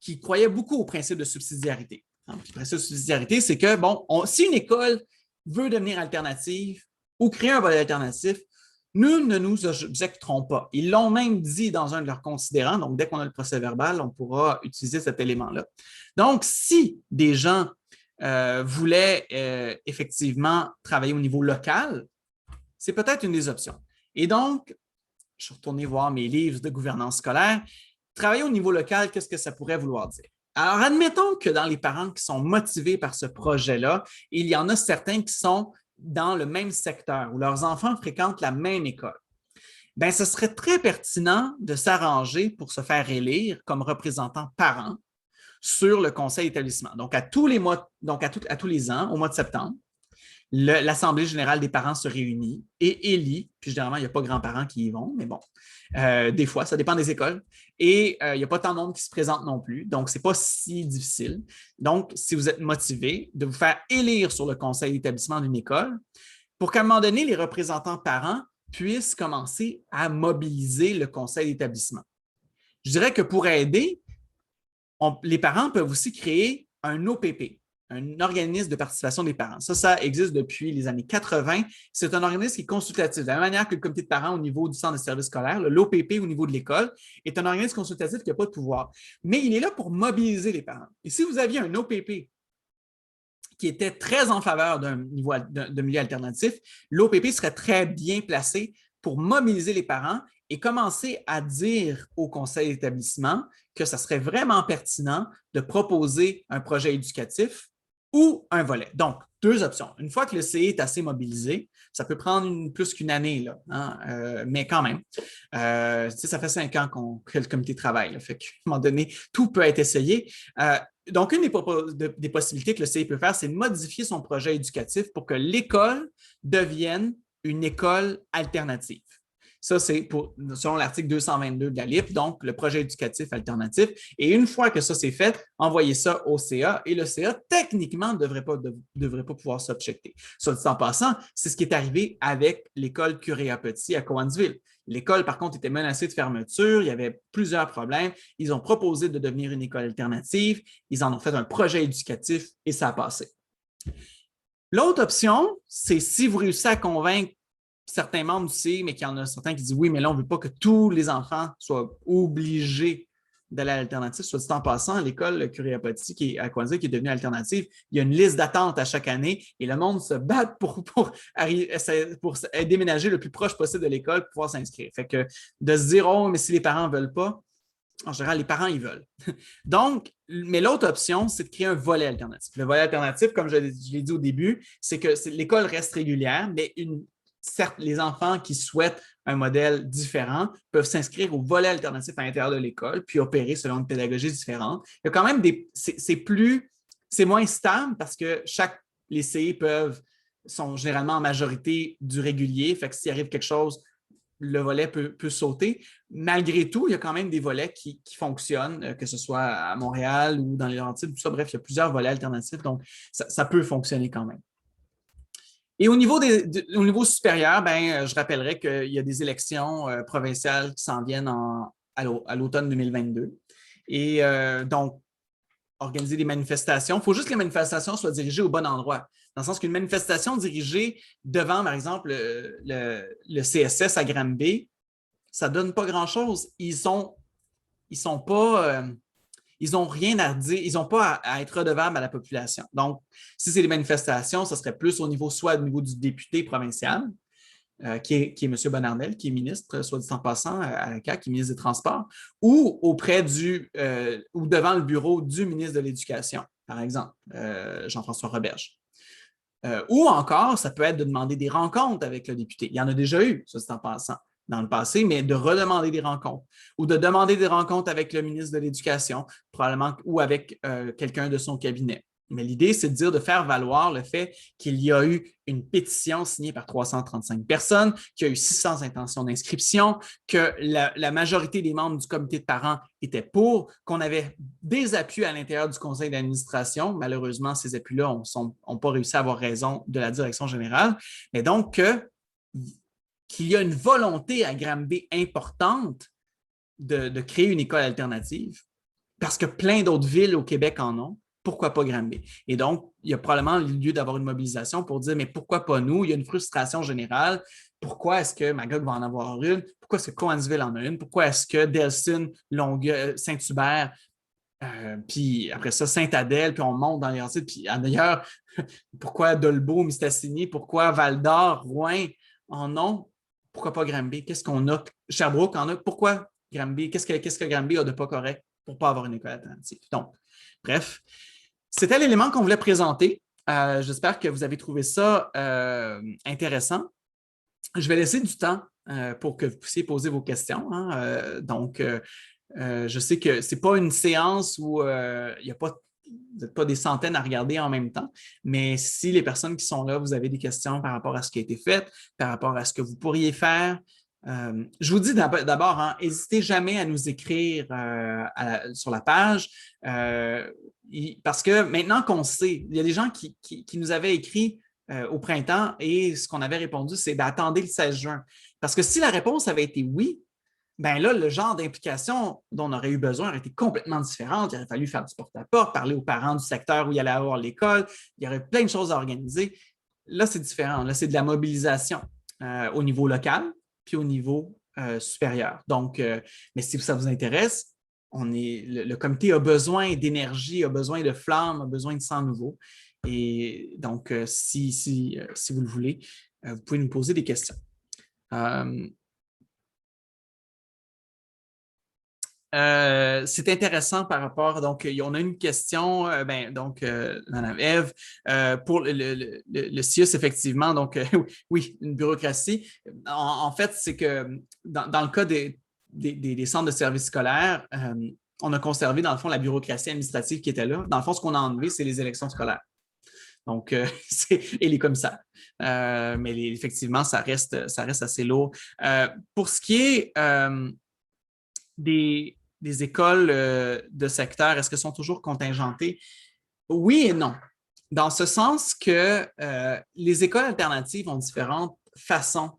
A: qu'il croyait beaucoup au principe de subsidiarité. Le principe de subsidiarité, c'est que, si une école veut devenir alternative ou créer un volet alternatif, nous ne nous objecterons pas. Ils l'ont même dit dans un de leurs considérants. Donc, dès qu'on a le procès-verbal, on pourra utiliser cet élément-là. Donc, si des gens voulaient effectivement travailler au niveau local, c'est peut-être une des options. Et donc, je suis retourné voir mes livres de gouvernance scolaire. Travailler au niveau local, qu'est-ce que ça pourrait vouloir dire? Alors, admettons que dans les parents qui sont motivés par ce projet-là, il y en a certains qui sont dans le même secteur où leurs enfants fréquentent la même école. Bien, ce serait très pertinent de s'arranger pour se faire élire comme représentant parent sur le conseil d'établissement. Donc, à tous les mois, donc à tous les ans, au mois de septembre, l'Assemblée générale des parents se réunit et élit, puis généralement, il n'y a pas grands-parents qui y vont, mais bon, des fois, ça dépend des écoles, et il n'y a pas tant de monde qui se présente non plus, donc ce n'est pas si difficile. Donc, si vous êtes motivé de vous faire élire sur le conseil d'établissement d'une école, pour qu'à un moment donné, les représentants parents puissent commencer à mobiliser le conseil d'établissement. Je dirais que pour aider, les parents peuvent aussi créer un OPP, un organisme de participation des parents. Ça existe depuis les années 80. C'est un organisme qui est consultatif. De la même manière que le comité de parents au niveau du centre de services scolaires, l'OPP au niveau de l'école est un organisme consultatif qui n'a pas de pouvoir. Mais il est là pour mobiliser les parents. Et si vous aviez un OPP qui était très en faveur d'un milieu alternatif, l'OPP serait très bien placé pour mobiliser les parents et commencer à dire au conseil d'établissement que ça serait vraiment pertinent de proposer un projet éducatif ou un volet. Donc, 2 options. Une fois que le CE est assez mobilisé, ça peut prendre plus qu'une année, là, hein, mais quand même. Ça fait 5 ans que le comité travaille. Là, fait qu'à un moment donné, tout peut être essayé. Donc, une des possibilités que le CE peut faire, c'est de modifier son projet éducatif pour que l'école devienne une école alternative. Ça, c'est selon l'article 222 de la LIP, donc le projet éducatif alternatif. Et une fois que ça c'est fait, envoyez ça au CA et le CA, techniquement, ne devrait pas pouvoir s'objecter. Soit dit en passant, c'est ce qui est arrivé avec l'école Curéa-Petit à Cowansville. L'école, par contre, était menacée de fermeture. Il y avait plusieurs problèmes. Ils ont proposé de devenir une école alternative. Ils en ont fait un projet éducatif et ça a passé. L'autre option, c'est si vous réussissez à convaincre certains membres aussi, mais qu'il y en a certains qui disent oui, mais là, on ne veut pas que tous les enfants soient obligés d'aller à l'alternative. Soit dit en passant, l'école Curéa-Petit qui est à Cowansville, qui est devenue alternative, il y a une liste d'attente à chaque année et le monde se bat pour déménager le plus proche possible de l'école pour pouvoir s'inscrire. Fait que de se dire, oh, mais si les parents ne veulent pas, en général, les parents, ils veulent. Donc, mais l'autre option, c'est de créer un volet alternatif. Le volet alternatif, comme je l'ai dit au début, c'est que l'école reste régulière, mais certes, les enfants qui souhaitent un modèle différent peuvent s'inscrire au volet alternatif à l'intérieur de l'école, puis opérer selon une pédagogie différente. Il y a quand même c'est moins stable parce que les CI sont généralement en majorité du régulier. Fait que s'il arrive quelque chose, le volet peut sauter. Malgré tout, il y a quand même des volets qui fonctionnent, que ce soit à Montréal ou dans les Laurentides, tout ça. Bref, il y a plusieurs volets alternatifs, donc ça peut fonctionner quand même. Et au niveau supérieur, je rappellerai qu'il y a des élections provinciales qui s'en viennent à l'automne 2022. Et donc, organiser des manifestations. Il faut juste que les manifestations soient dirigées au bon endroit. Dans le sens qu'une manifestation dirigée devant, par exemple, le CSS à Granby, ça ne donne pas grand-chose. Ils n'ont rien à dire, ils n'ont pas à être redevables à la population. Donc, si c'est des manifestations, ce serait plus soit au niveau du député provincial, qui est M. Bonardel, qui est ministre, soit dit en passant, à la CAQ, qui est ministre des Transports, ou ou devant le bureau du ministre de l'Éducation, par exemple, Jean-François Roberge. Ou encore, ça peut être de demander des rencontres avec le député. Il y en a déjà eu, soit dit en passant, dans le passé, mais de redemander des rencontres ou de demander des rencontres avec le ministre de l'Éducation, probablement, ou avec quelqu'un de son cabinet. Mais l'idée, c'est de faire valoir le fait qu'il y a eu une pétition signée par 335 personnes, qu'il y a eu 600 intentions d'inscription, que la majorité des membres du comité de parents étaient pour, qu'on avait des appuis à l'intérieur du conseil d'administration. Malheureusement, ces appuis-là n'ont pas réussi à avoir raison de la direction générale. Mais donc, qu'il y a une volonté à Granby importante de créer une école alternative, parce que plein d'autres villes au Québec en ont. Pourquoi pas Granby? Et donc, il y a probablement lieu d'avoir une mobilisation pour dire, mais pourquoi pas nous? Il y a une frustration générale. Pourquoi est-ce que Magog va en avoir une? Pourquoi est-ce que Cowansville en a une? Pourquoi est-ce que Delson, Longueuil, Saint-Hubert, puis après ça, Saint-Adèle, puis on monte dans les Laurentides, puis d'ailleurs, pourquoi Dolbeau, Mistassini, pourquoi Val-d'Or, Rouyn en ont? Pourquoi pas Granby? Qu'est-ce qu'on a? Sherbrooke en a. Pourquoi Granby? Qu'est-ce que Granby a de pas correct pour ne pas avoir une école alternative? Donc, bref, c'était l'élément qu'on voulait présenter. J'espère que vous avez trouvé ça intéressant. Je vais laisser du temps pour que vous puissiez poser vos questions. Donc, je sais que ce n'est pas une séance où il n'y a pas, vous n'êtes pas des centaines à regarder en même temps, mais si les personnes qui sont là, vous avez des questions par rapport à ce qui a été fait, par rapport à ce que vous pourriez faire, je vous dis d'abord, n'hésitez jamais à nous écrire sur la page parce que maintenant qu'on sait, il y a des gens qui nous avaient écrit au printemps et ce qu'on avait répondu, c'est attendez le 16 juin. Parce que si la réponse avait été oui, ben là, le genre d'implication dont on aurait eu besoin aurait été complètement différente. Il aurait fallu faire du porte-à-porte, parler aux parents du secteur où il allait avoir l'école. Il y aurait plein de choses à organiser. Là, c'est différent. Là, c'est de la mobilisation au niveau local puis au niveau supérieur. Donc, mais si ça vous intéresse, le comité a besoin d'énergie, a besoin de flamme, a besoin de sang nouveau. Et donc, si vous le voulez, vous pouvez nous poser des questions. C'est intéressant par rapport, donc, on a une question, Mme Ève, pour le CIUS, effectivement, donc, oui, une bureaucratie. En fait, c'est que dans le cas des centres de services scolaires, on a conservé, dans le fond, la bureaucratie administrative qui était là. Dans le fond, ce qu'on a enlevé, c'est les élections scolaires. Donc, et les commissaires. Mais effectivement, ça reste assez lourd. Pour ce qui est des écoles de secteur, est-ce qu'elles sont toujours contingentées? Oui et non. Dans ce sens que les écoles alternatives ont différentes façons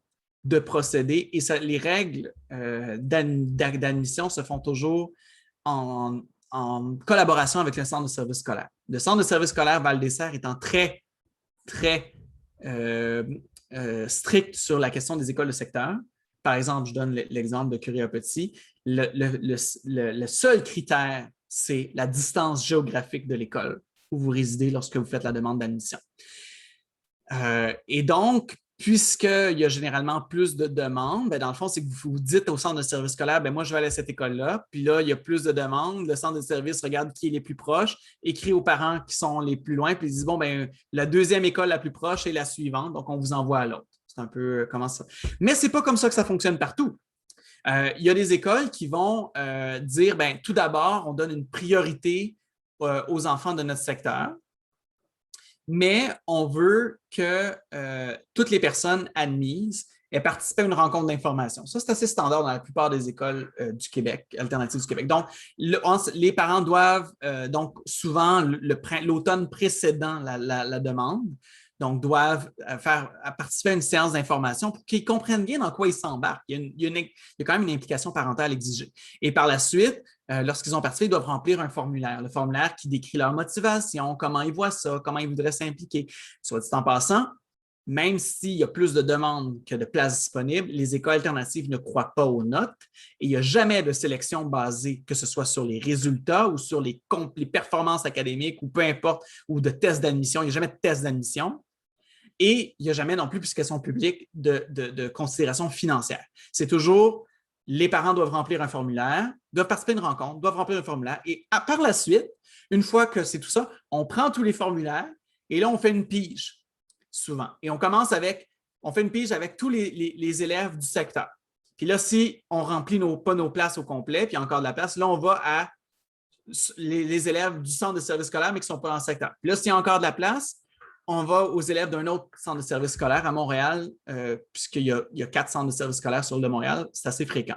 A: de procéder et les règles d'admission se font toujours en collaboration avec le centre de service scolaire. Le centre de service scolaire Val-des-Serres étant très, très strict sur la question des écoles de secteur. Par exemple, je donne l'exemple de Curie-Petit. Le seul critère, c'est la distance géographique de l'école où vous résidez lorsque vous faites la demande d'admission. Et donc, puisqu'il y a généralement plus de demandes, dans le fond, c'est que vous dites au centre de service scolaire, moi, je vais aller à cette école-là, puis là, il y a plus de demandes. Le centre de service regarde qui est les plus proches, écrit aux parents qui sont les plus loin, puis ils disent, la deuxième école la plus proche est la suivante, donc on vous envoie à l'autre. C'est un peu comment ça. Mais ce n'est pas comme ça que ça fonctionne partout. Il y a des écoles qui vont dire, tout d'abord, on donne une priorité aux enfants de notre secteur, mais on veut que toutes les personnes admises aient participé à une rencontre d'information. Ça, c'est assez standard dans la plupart des écoles du Québec, alternatives du Québec. Donc, les parents doivent, donc souvent, l'automne précédant la demande, donc doivent participer à une séance d'information pour qu'ils comprennent bien dans quoi ils s'embarquent. Il y a quand même une implication parentale exigée. Et par la suite, lorsqu'ils ont participé, ils doivent remplir un formulaire. Le formulaire qui décrit leur motivation, comment ils voient ça, comment ils voudraient s'impliquer. Soit dit en passant, même s'il y a plus de demandes que de places disponibles, les écoles alternatives ne croient pas aux notes et il n'y a jamais de sélection basée, que ce soit sur les résultats ou sur les performances académiques ou peu importe, ou de tests d'admission. Il n'y a jamais de tests d'admission. Et il n'y a jamais non plus, puisqu'elles sont publiques, de considérations financières. C'est toujours, les parents doivent remplir un formulaire, doivent participer à une rencontre, doivent remplir un formulaire. Et par la suite, une fois que c'est tout ça, on prend tous les formulaires et là, on fait une pige, souvent. Et on fait une pige avec tous les élèves du secteur. Puis là, si on ne remplit pas nos places au complet, puis il y a encore de la place, là, on va à les élèves du centre de service scolaire, mais qui ne sont pas dans le secteur. Puis là, s'il y a encore de la place, on va aux élèves d'un autre centre de service scolaire à Montréal, puisqu'il y a 4 centres de service scolaire sur l'île de Montréal, c'est assez fréquent.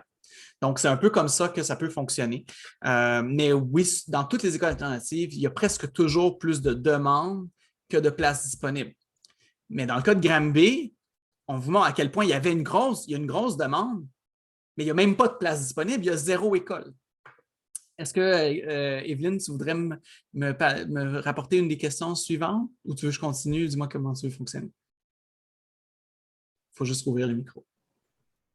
A: Donc, c'est un peu comme ça que ça peut fonctionner. Mais oui, dans toutes les écoles alternatives, il y a presque toujours plus de demandes que de places disponibles. Mais dans le cas de Granby, on vous montre à quel point il y a une grosse demande, mais il n'y a même pas de place disponible, il y a 0 école. Est-ce que, Evelyne, tu voudrais me rapporter une des questions suivantes ou tu veux que je continue? Dis-moi comment tu veux fonctionner. Il faut juste ouvrir le micro.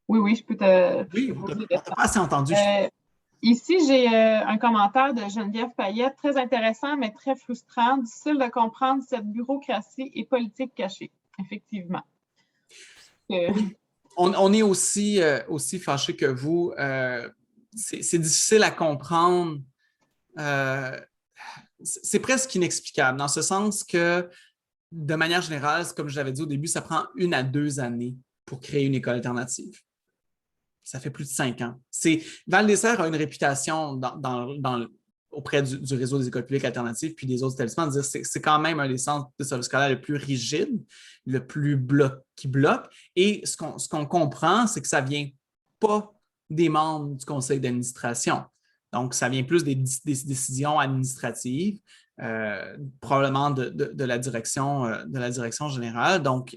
B: Oui, je peux te...
A: Oui, on ne t'a pas assez entendu.
B: Ici, j'ai un commentaire de Geneviève Payette, très intéressant, mais très frustrant. Difficile de comprendre cette bureaucratie et politique cachée, effectivement.
A: On est aussi fâchés que vous. C'est difficile à comprendre. C'est presque inexplicable, dans ce sens que, de manière générale, comme je l'avais dit au début, ça prend 1 à 2 années pour créer une école alternative. Ça fait plus de 5 ans. Val-des-Serres a une réputation auprès du réseau des écoles publiques alternatives puis des autres établissements de dire que c'est quand même un des centres de service scolaire le plus rigide, le plus qui bloque. Et ce qu'on comprend, c'est que ça ne vient pas des membres du conseil d'administration. Donc, ça vient plus des décisions administratives, probablement de la direction générale. Donc,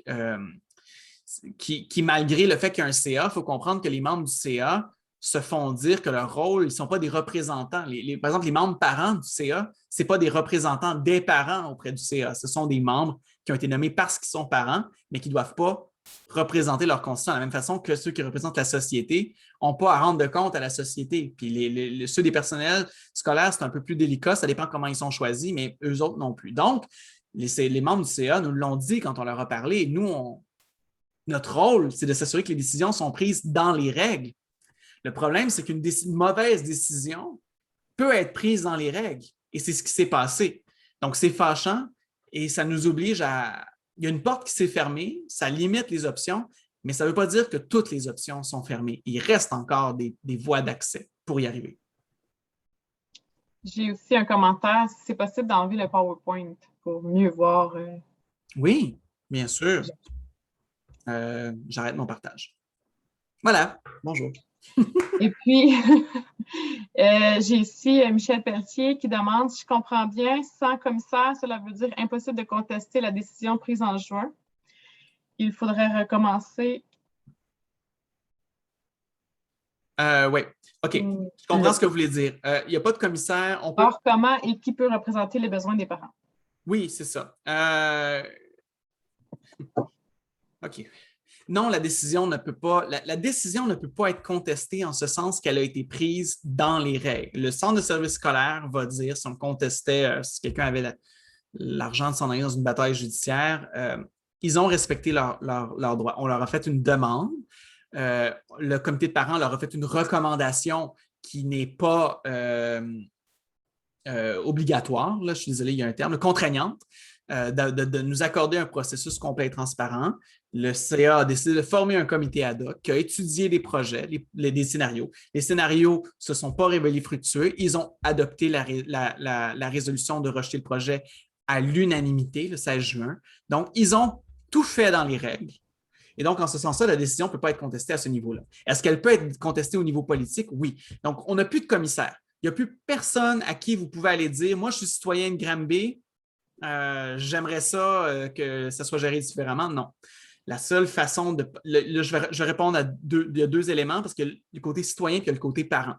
A: qui, malgré le fait qu'il y a un CA, il faut comprendre que les membres du CA se font dire que leur rôle, ils ne sont pas des représentants. Par exemple, les membres parents du CA, ce n'est pas des représentants des parents auprès du CA. Ce sont des membres qui ont été nommés parce qu'ils sont parents, mais qui ne doivent pas représenter leur constitution de la même façon que ceux qui représentent la société n'ont pas à rendre de compte à la société. Puis ceux des personnels scolaires, c'est un peu plus délicat, ça dépend comment ils sont choisis, mais eux autres non plus. Donc, les membres du CA nous l'ont dit quand on leur a parlé. Nous, notre rôle, c'est de s'assurer que les décisions sont prises dans les règles. Le problème, c'est qu'une mauvaise décision peut être prise dans les règles. Et c'est ce qui s'est passé. Donc, c'est fâchant et ça nous oblige à... Il y a une porte qui s'est fermée, ça limite les options, mais ça ne veut pas dire que toutes les options sont fermées. Il reste encore des voies d'accès pour y arriver.
B: J'ai aussi un commentaire. Si c'est possible d'enlever le PowerPoint pour mieux voir
A: Oui, bien sûr. J'arrête mon partage. Voilà, bonjour.
B: Et puis, j'ai ici Michel Pelletier qui demande, si je comprends bien, sans commissaire, cela veut dire impossible de contester la décision prise en juin. Il faudrait recommencer.
A: Oui, OK. Je comprends ce que vous voulez dire. Il n'y a pas de commissaire. On peut...
B: Or, comment et qui peut représenter les besoins des parents?
A: Oui, c'est ça. OK. Non, la décision ne peut pas, la décision ne peut pas être contestée en ce sens qu'elle a été prise dans les règles. Le centre de service scolaire va dire, si on contestait, si quelqu'un avait l'argent de s'en aller dans une bataille judiciaire, ils ont respecté leurs droits. On leur a fait une demande. Le comité de parents leur a fait une recommandation qui n'est pas obligatoire, là, je suis désolé, il y a un terme, contraignante, de nous accorder un processus complet et transparent. Le CA a décidé de former un comité ad hoc qui a étudié des projets, des scénarios. Les scénarios ne se sont pas révélés fructueux. Ils ont adopté la résolution de rejeter le projet à l'unanimité le 16 juin. Donc, ils ont tout fait dans les règles. Et donc, en ce sens-là, la décision ne peut pas être contestée à ce niveau-là. Est-ce qu'elle peut être contestée au niveau politique? Oui. Donc, on n'a plus de commissaire. Il n'y a plus personne à qui vous pouvez aller dire, moi, je suis citoyen de Granby, j'aimerais ça que ça soit géré différemment. Non. La seule façon de... je vais répondre à deux éléments parce que le côté citoyen et le côté parent.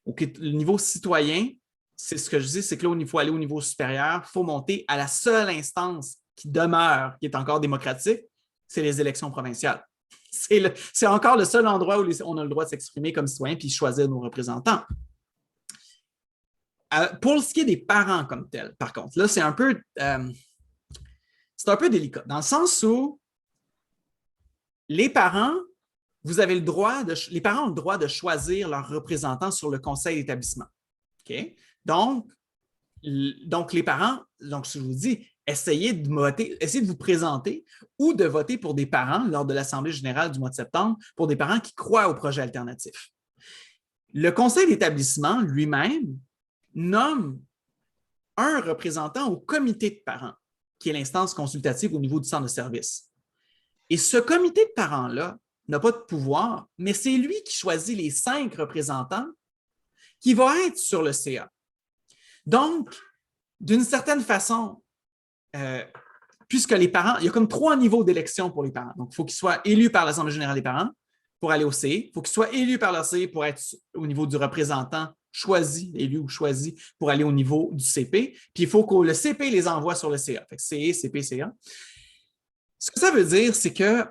A: Le niveau citoyen, c'est ce que je dis, c'est que là, il faut aller au niveau supérieur, il faut monter à la seule instance qui demeure, qui est encore démocratique, c'est les élections provinciales. C'est encore le seul endroit où on a le droit de s'exprimer comme citoyen puis choisir nos représentants. Pour ce qui est des parents comme tels, par contre, là, c'est un peu délicat, dans le sens où les parents, les parents ont le droit de choisir leurs représentants sur le conseil d'établissement. Okay? Donc, les parents, donc je vous dis, essayez de voter, essayez de vous présenter ou de voter pour des parents lors de l'Assemblée générale du mois de septembre, pour des parents qui croient au projet alternatif. Le conseil d'établissement lui-même nomme un représentant au comité de parents, qui est l'instance consultative au niveau du centre de service. Et ce comité de parents-là n'a pas de pouvoir, mais c'est lui qui choisit les 5 représentants qui vont être sur le CA. Donc, d'une certaine façon, puisque les parents, il y a comme 3 niveaux d'élection pour les parents. Donc, il faut qu'ils soient élus par l'Assemblée générale des parents pour aller au CE. Il faut qu'ils soient élus par le CE pour être au niveau du représentant choisi, élu ou choisi pour aller au niveau du CP. Puis, il faut que le CP les envoie sur le CA. Fait que CE, CP, CA. Ce que ça veut dire, c'est qu'il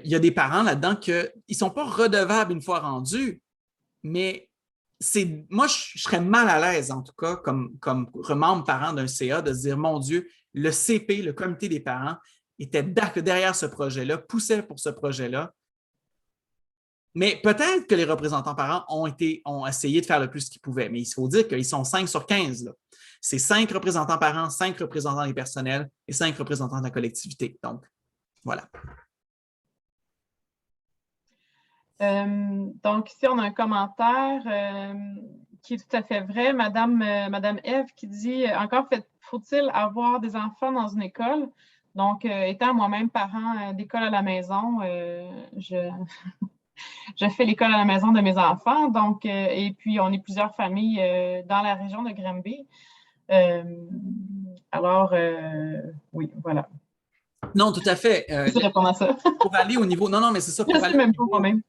A: y a des parents là-dedans qui ne sont pas redevables une fois rendus, mais moi, je serais mal à l'aise, en tout cas, comme membre parent d'un CA, de se dire, mon Dieu, le CP, le comité des parents, était derrière ce projet-là, poussait pour ce projet-là. Mais peut-être que les représentants parents ont essayé de faire le plus qu'ils pouvaient, mais il faut dire qu'ils sont 5 sur 15. Là. C'est 5 représentants parents, 5 représentants des personnels et 5 représentants de la collectivité. Donc, voilà.
B: Donc, ici, on a un commentaire qui est tout à fait vrai. Madame Eve qui dit « Encore faut-il avoir des enfants dans une école? » Donc, étant moi-même parent d'école à la maison, je fais l'école à la maison de mes enfants. Donc, et puis, on est plusieurs familles dans la région de Granby. Alors, oui, voilà.
A: Non, tout à fait.
B: Je répondre à ça.
A: Pour aller au niveau... Non, mais c'est ça. Pour aller
B: même pas moi-même.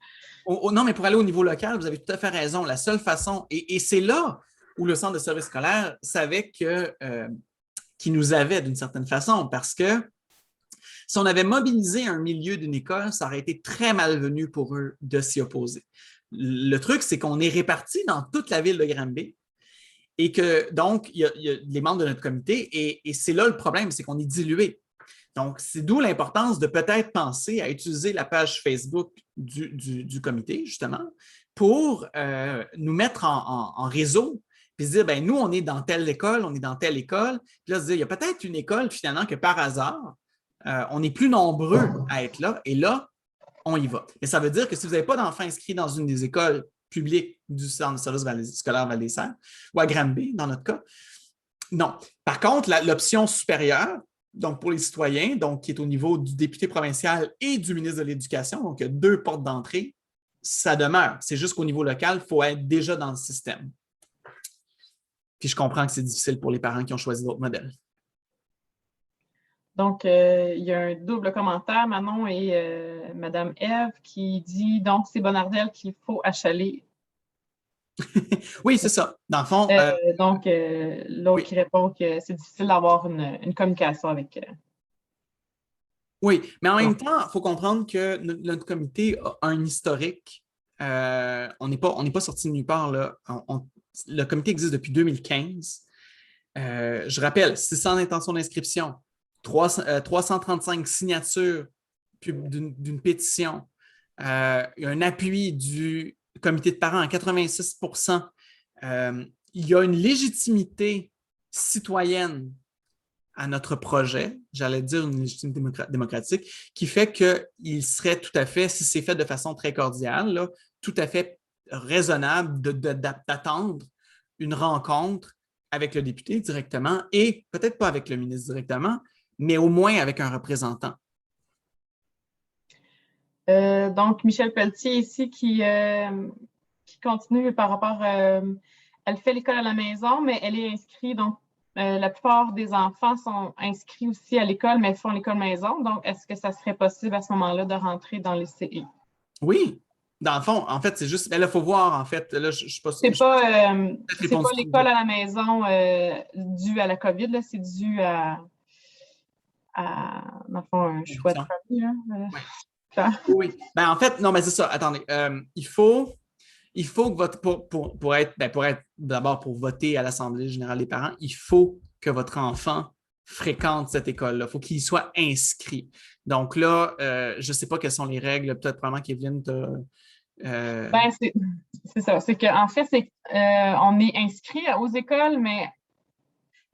A: Non, mais pour aller au niveau local, vous avez tout à fait raison. La seule façon, et c'est là où le centre de service scolaire savait qu'il nous avait d'une certaine façon, parce que si on avait mobilisé un milieu d'une école, ça aurait été très malvenu pour eux de s'y opposer. Le truc, c'est qu'on est répartis dans toute la ville de Granby et que, donc, il y a les membres de notre comité et c'est là le problème, c'est qu'on est dilué. Donc, c'est d'où l'importance de peut-être penser à utiliser la page Facebook du comité, justement, pour nous mettre en réseau, puis se dire, ben nous, on est dans telle école, on est dans telle école. Puis là, se dire, il y a peut-être une école, finalement, que par hasard, on est plus nombreux à être là, et là, on y va. Et ça veut dire que si vous n'avez pas d'enfants inscrits dans une des écoles publiques du centre de service scolaire Val-des-Serres, ou à Granby, dans notre cas, non. Par contre, l'option supérieure, donc pour les citoyens, donc qui est au niveau du député provincial et du ministre de l'Éducation, donc il y a 2 portes d'entrée, ça demeure. C'est juste qu'au niveau local, il faut être déjà dans le système. Puis je comprends que c'est difficile pour les parents qui ont choisi d'autres modèles.
B: Donc, il y a un double commentaire, Manon et Madame Ève, qui dit donc c'est Bonardel qu'il faut achaler.
A: Oui, c'est ça. Dans le fond,
B: donc, l'autre
A: oui.
B: qui répond que c'est difficile d'avoir une communication avec.
A: Oui, mais en même temps, il faut comprendre que notre comité a un historique. On n'est pas sorti de nulle part, là. Le comité existe depuis 2015. Je rappelle, 600 intentions d'inscription, 335 signatures d'une pétition, un appui du comité de parents à 86 %. Il y a une légitimité citoyenne à notre projet, j'allais dire une légitimité démocratique, qui fait qu'il serait tout à fait, si c'est fait de façon très cordiale, là, tout à fait raisonnable d'attendre une rencontre avec le député directement et peut-être pas avec le ministre directement, mais au moins avec un représentant.
B: Donc, Michel Pelletier ici qui continue par rapport, elle fait l'école à la maison, mais elle est inscrite, donc la plupart des enfants sont inscrits aussi à l'école, mais font l'école maison. Donc, est-ce que ça serait possible à ce moment-là de rentrer dans les CI?
A: Oui, dans le fond, en fait, c'est juste, là, il faut voir, en fait, là, je ne suis pas sûr.
B: C'est pas,
A: répondu
B: l'école à la maison due à la COVID, là, c'est dû dans le fond, un choix de famille.
A: Ouais. Oui, ben, en fait, non, mais c'est ça. Attendez, il faut que votre, pour être, d'abord pour voter à l'Assemblée générale des parents, il faut que votre enfant fréquente cette école-là. Il faut qu'il soit inscrit. Donc là, je ne sais pas quelles sont les règles. Peut-être probablement qu'Evelyne t'a.
B: Ben, c'est ça. C'est qu'en fait, on est inscrit aux écoles, mais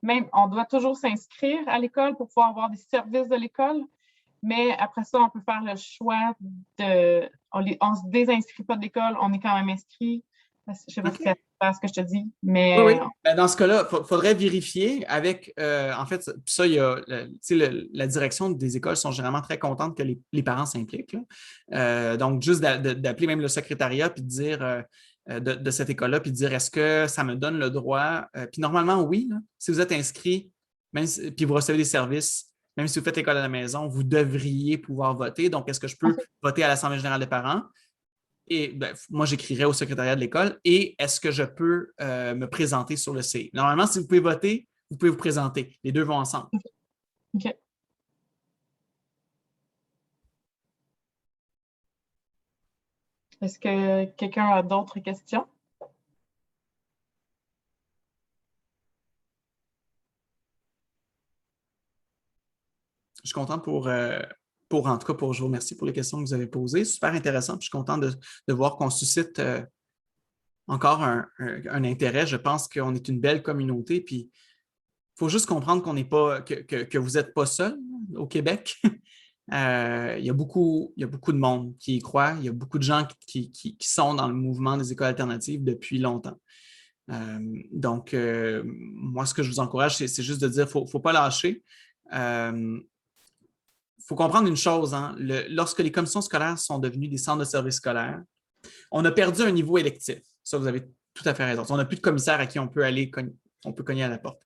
B: même on doit toujours s'inscrire à l'école pour pouvoir avoir des services de l'école. Mais après ça, on peut faire le choix de. On ne se désinscrit pas de l'école, on est quand même inscrit. Je ne sais pas si c'est ce que je te dis, mais.
A: Oui, oui. Ben, dans ce cas-là, il faudrait vérifier avec, en fait, ça, il y a, la direction des écoles sont généralement très contentes que les parents s'impliquent. Donc, juste d'appeler même le secrétariat puis de dire de cette école-là, puis de dire est-ce que ça me donne le droit? Puis normalement, oui, là, si vous êtes inscrit, puis vous recevez des services, même si vous faites l'école à la maison, vous devriez pouvoir voter. Donc, est-ce que je peux voter à l'Assemblée générale des parents? Et ben, moi, j'écrirai au secrétariat de l'école. Et est-ce que je peux me présenter sur le CI? Normalement, si vous pouvez voter, vous pouvez vous présenter. Les deux vont ensemble.
B: OK. Est-ce que quelqu'un a d'autres questions?
A: Je suis content en tout cas, je vous remercie pour les questions que vous avez posées. Super intéressant. Puis je suis content de voir qu'on suscite encore un intérêt. Je pense qu'on est une belle communauté. Puis il faut juste comprendre qu'on n'est pas, que vous n'êtes pas seul au Québec. Il y a beaucoup de monde qui y croit. Il y a beaucoup de gens qui sont dans le mouvement des écoles alternatives depuis longtemps. Donc, moi, ce que je vous encourage, c'est juste de dire qu'il ne faut pas lâcher. Il faut comprendre une chose, hein, lorsque les commissions scolaires sont devenues des centres de services scolaires, on a perdu un niveau électif. Ça, vous avez tout à fait raison. On n'a plus de commissaire à qui on peut aller, on peut cogner à la porte.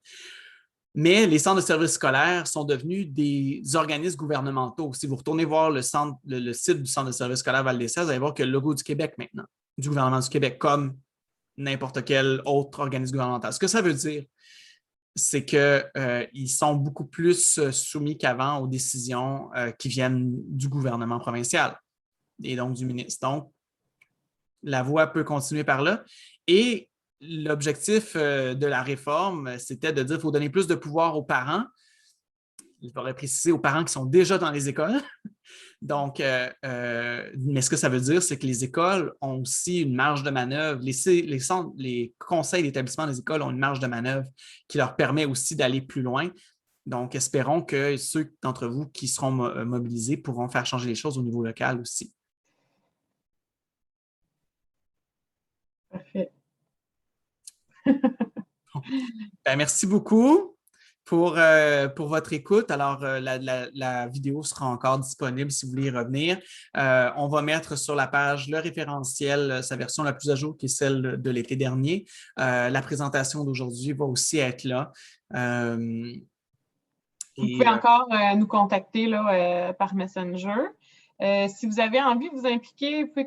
A: Mais les centres de services scolaires sont devenus des organismes gouvernementaux. Si vous retournez voir le site du centre de services scolaires Val-des-Cèzes, vous allez voir qu'il y a le logo du Québec maintenant, du gouvernement du Québec, comme n'importe quel autre organisme gouvernemental. Ce que ça veut dire, c'est qu'ils sont beaucoup plus soumis qu'avant aux décisions qui viennent du gouvernement provincial et donc du ministre. Donc, la voie peut continuer par là. Et l'objectif de la réforme, c'était de dire qu'il faut donner plus de pouvoir aux parents. Il faudrait préciser aux parents qui sont déjà dans les écoles. Donc, mais ce que ça veut dire, c'est que les écoles ont aussi une marge de manœuvre. Les conseils d'établissement des écoles ont une marge de manœuvre qui leur permet aussi d'aller plus loin. Donc, espérons que ceux d'entre vous qui seront mobilisés pourront faire changer les choses au niveau local aussi.
B: Parfait.
A: Ben, merci beaucoup. pour votre écoute. Alors, la vidéo sera encore disponible si vous voulez y revenir. On va mettre sur la page le référentiel, sa version la plus à jour, qui est celle de l'été dernier. La présentation d'aujourd'hui va aussi être là.
B: Vous pouvez encore nous contacter là, par Messenger. Si vous avez envie de vous impliquer, vous pouvez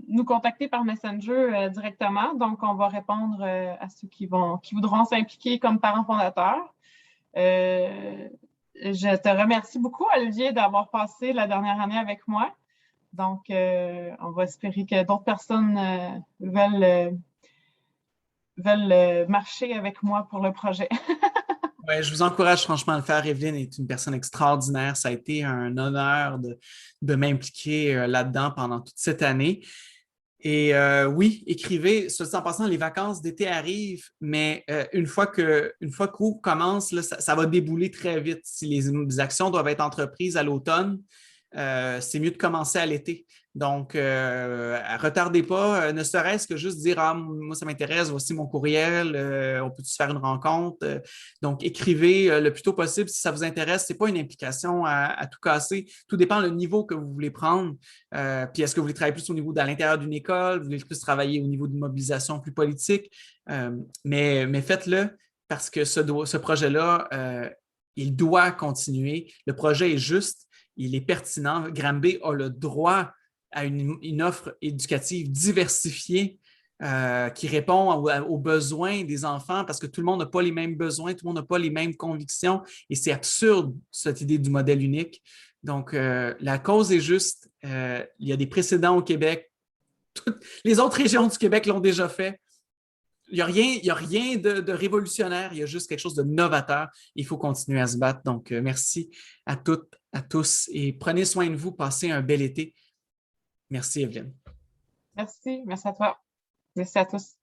B: nous contacter par Messenger directement. Donc, on va répondre à ceux qui voudront s'impliquer comme parents fondateurs. Je te remercie beaucoup, Olivier, d'avoir passé la dernière année avec moi. Donc, on va espérer que d'autres personnes veulent marcher avec moi pour le projet.
A: Ouais, je vous encourage franchement à le faire. Evelyne est une personne extraordinaire. Ça a été un honneur de m'impliquer là-dedans pendant toute cette année. Et oui, écrivez. Ceci en passant, les vacances d'été arrivent, mais une fois que cours commence, là, ça va débouler très vite. Si les actions doivent être entreprises à l'automne, c'est mieux de commencer à l'été. Donc, retardez pas, ne serait-ce que juste dire, ah, moi, ça m'intéresse, voici mon courriel, on peut-tu faire une rencontre? Donc, écrivez le plus tôt possible si ça vous intéresse. Ce n'est pas une implication à tout casser. Tout dépend du niveau que vous voulez prendre. Puis, est-ce que vous voulez travailler plus au niveau de l'intérieur d'une école? Vous voulez plus travailler au niveau d'une mobilisation plus politique? Mais faites-le parce que ce projet-là, il doit continuer. Le projet est juste. Il est pertinent. Granby a le droit à une offre éducative diversifiée qui répond aux besoins des enfants parce que tout le monde n'a pas les mêmes besoins, tout le monde n'a pas les mêmes convictions et c'est absurde, cette idée du modèle unique. Donc, la cause est juste. Il y a des précédents au Québec. Toutes les autres régions du Québec l'ont déjà fait. Il n'y a rien de révolutionnaire, il y a juste quelque chose de novateur. Il faut continuer à se battre. Donc, merci à toutes, à tous et prenez soin de vous. Passez un bel été. Merci, Evelyne.
B: Merci à toi. Merci à tous.